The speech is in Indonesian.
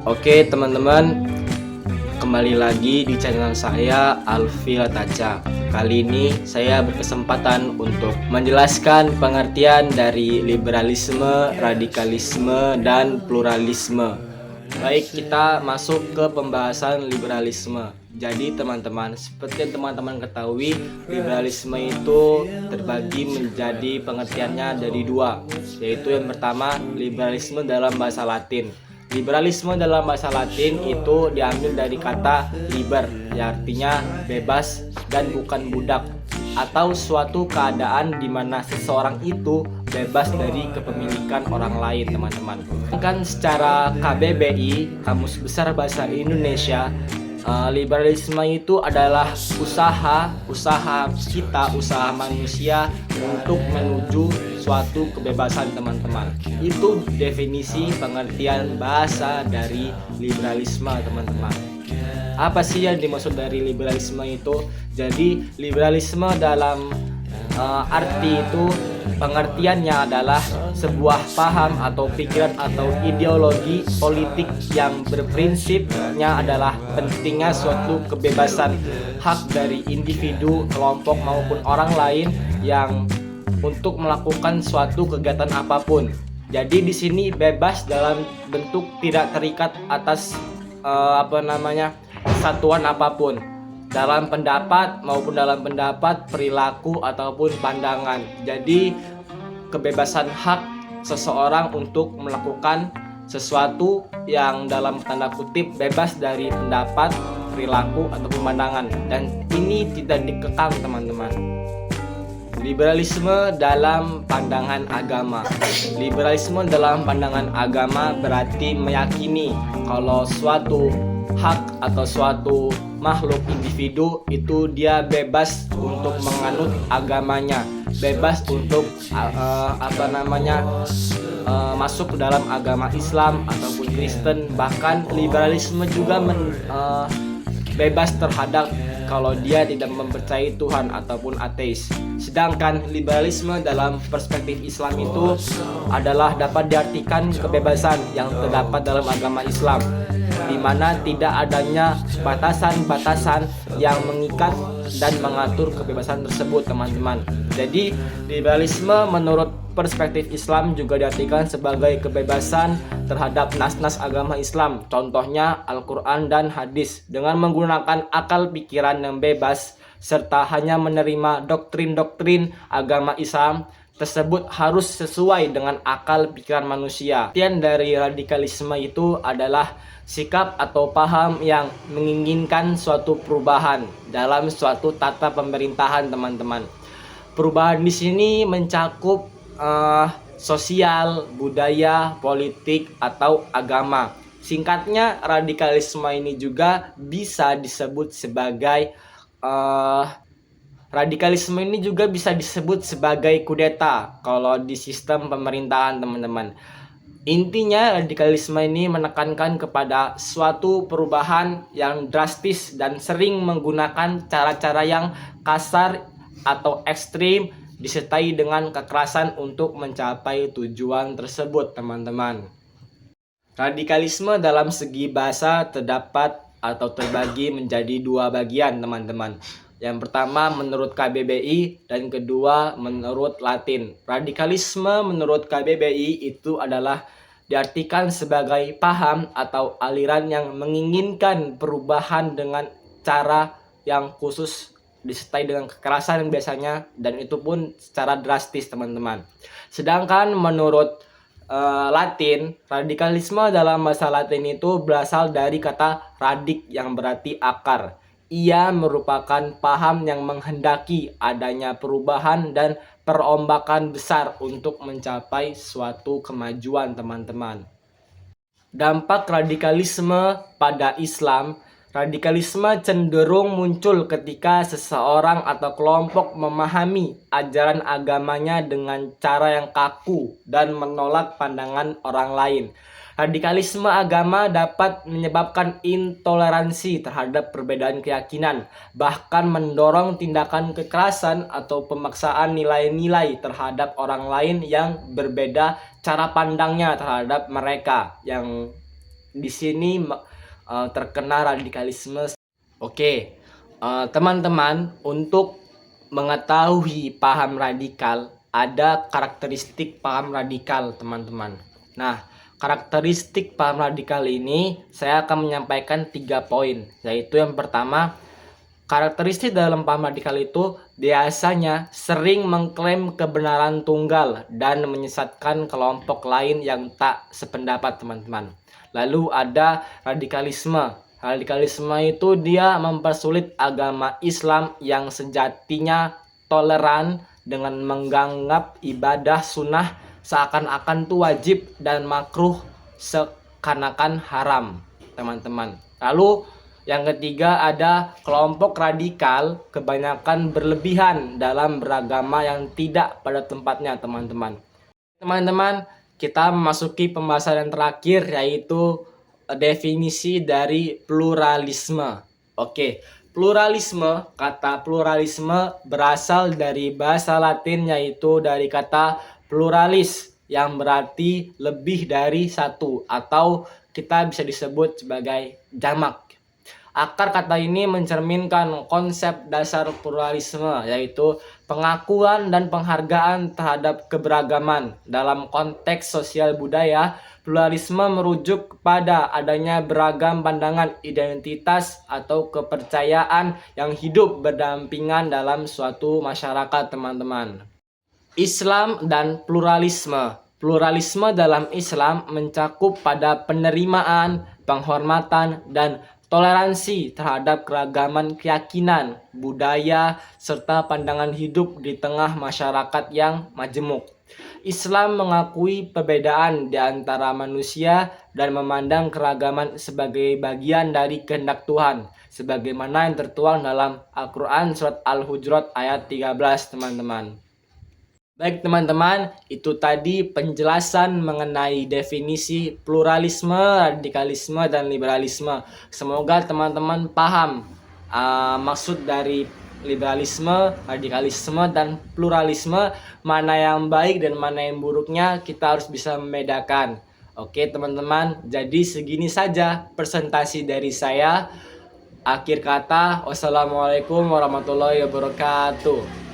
Oke teman-teman, kembali lagi di channel saya Alfi Lataca. Kali ini saya berkesempatan untuk menjelaskan pengertian dari liberalisme, radikalisme, dan pluralisme. Baik, kita masuk ke pembahasan liberalisme. Jadi teman-teman, seperti yang teman-teman ketahui, liberalisme itu terbagi menjadi pengertiannya dari dua, yaitu yang pertama liberalisme dalam bahasa Latin. Liberalisme dalam bahasa Latin itu diambil dari kata liber, yang artinya bebas dan bukan budak, atau suatu keadaan di mana seseorang itu bebas dari kepemilikan orang lain, teman-teman. Kan secara KBBI, Kamus Besar Bahasa Indonesia, liberalisme itu adalah usaha manusia untuk menuju suatu kebebasan, teman-teman. Itu definisi pengertian bahasa dari liberalisme, teman-teman. Apa sih yang dimaksud dari liberalisme itu? Jadi liberalisme dalam arti itu pengertiannya adalah sebuah paham atau pikiran atau ideologi politik yang berprinsipnya adalah pentingnya suatu kebebasan hak dari individu, kelompok maupun orang lain yang untuk melakukan suatu kegiatan apapun. Jadi di sini bebas dalam bentuk tidak terikat atas satuan apapun, dalam pendapat maupun dalam pendapat, perilaku ataupun pandangan. Jadi kebebasan hak seseorang untuk melakukan sesuatu yang dalam tanda kutip bebas dari pendapat, perilaku ataupun pandangan, dan ini tidak dikekang, teman-teman. Liberalisme dalam pandangan agama. Liberalisme dalam pandangan agama berarti meyakini kalau suatu hak atau suatu makhluk individu itu dia bebas untuk menganut agamanya, bebas untuk masuk ke dalam agama Islam ataupun Kristen. Bahkan liberalisme juga bebas terhadap kalau dia tidak mempercayai Tuhan ataupun ateis. Sedangkan liberalisme dalam perspektif Islam itu adalah dapat diartikan kebebasan yang terdapat dalam agama Islam, di mana tidak adanya batasan-batasan yang mengikat dan mengatur kebebasan tersebut, teman-teman. Jadi liberalisme menurut perspektif Islam juga diartikan sebagai kebebasan terhadap nas-nas agama Islam, contohnya Al-Quran dan hadis, dengan menggunakan akal pikiran yang bebas serta hanya menerima doktrin-doktrin agama Islam tersebut harus sesuai dengan akal pikiran manusia. Artian dari radikalisme itu adalah sikap atau paham yang menginginkan suatu perubahan dalam suatu tata pemerintahan, teman-teman. Perubahan di sini mencakup sosial, budaya, politik, atau agama. Singkatnya, radikalisme ini juga bisa disebut sebagai kudeta kalau di sistem pemerintahan, teman-teman. Intinya radikalisme ini menekankan kepada suatu perubahan yang drastis dan sering menggunakan cara-cara yang kasar atau ekstrim disertai dengan kekerasan untuk mencapai tujuan tersebut, teman-teman. Radikalisme dalam segi bahasa terdapat atau terbagi menjadi dua bagian, teman-teman. Yang pertama menurut KBBI dan kedua menurut Latin. Radikalisme menurut KBBI itu adalah diartikan sebagai paham atau aliran yang menginginkan perubahan dengan cara yang khusus disertai dengan kekerasan biasanya, dan itu pun secara drastis, teman-teman. Sedangkan menurut Latin, radikalisme dalam bahasa Latin itu berasal dari kata radik yang berarti akar. Ia merupakan paham yang menghendaki adanya perubahan dan perombakan besar untuk mencapai suatu kemajuan, teman-teman. Dampak radikalisme pada Islam. Radikalisme cenderung muncul ketika seseorang atau kelompok memahami ajaran agamanya dengan cara yang kaku dan menolak pandangan orang lain. Radikalisme agama dapat menyebabkan intoleransi terhadap perbedaan keyakinan, bahkan mendorong tindakan kekerasan atau pemaksaan nilai-nilai terhadap orang lain yang berbeda cara pandangnya terhadap mereka, yang di sini terkena radikalisme. Oke, teman-teman, untuk mengetahui paham radikal, ada karakteristik paham radikal, teman-teman. Nah, karakteristik paham radikal ini saya akan menyampaikan 3 poin, yaitu yang pertama, karakteristik dalam paham radikal itu biasanya sering mengklaim kebenaran tunggal dan menyesatkan kelompok lain yang tak sependapat, teman-teman. Lalu ada radikalisme. Radikalisme itu dia mempersulit agama Islam yang sejatinya toleran dengan menganggap ibadah sunnah seakan-akan itu wajib dan makruh seakan-akan haram, teman-teman. Lalu yang ketiga ada kelompok radikal kebanyakan berlebihan dalam beragama yang tidak pada tempatnya, teman-teman. Teman-teman, kita memasuki pembahasan yang terakhir, yaitu definisi dari pluralisme. Oke, pluralisme, kata pluralisme berasal dari bahasa Latin, yaitu dari kata pluralis yang berarti lebih dari satu, atau kita bisa disebut sebagai jamak. Akar kata ini mencerminkan konsep dasar pluralisme, yaitu pengakuan dan penghargaan terhadap keberagaman. Dalam konteks sosial budaya, pluralisme merujuk kepada adanya beragam pandangan, identitas, atau kepercayaan yang hidup berdampingan dalam suatu masyarakat, teman-teman. Islam dan pluralisme. Pluralisme dalam Islam mencakup pada penerimaan, penghormatan, dan toleransi terhadap keragaman keyakinan, budaya, serta pandangan hidup di tengah masyarakat yang majemuk. Islam mengakui perbedaan di antara manusia dan memandang keragaman sebagai bagian dari kehendak Tuhan, sebagaimana yang tertuang dalam Al-Quran Surat Al-Hujurat ayat 13, teman-teman. Baik teman-teman, itu tadi penjelasan mengenai definisi pluralisme, radikalisme, dan liberalisme. Semoga teman-teman paham maksud dari liberalisme, radikalisme, dan pluralisme, mana yang baik dan mana yang buruknya kita harus bisa membedakan. Oke teman-teman, jadi segini saja presentasi dari saya. Akhir kata, wassalamualaikum warahmatullahi wabarakatuh.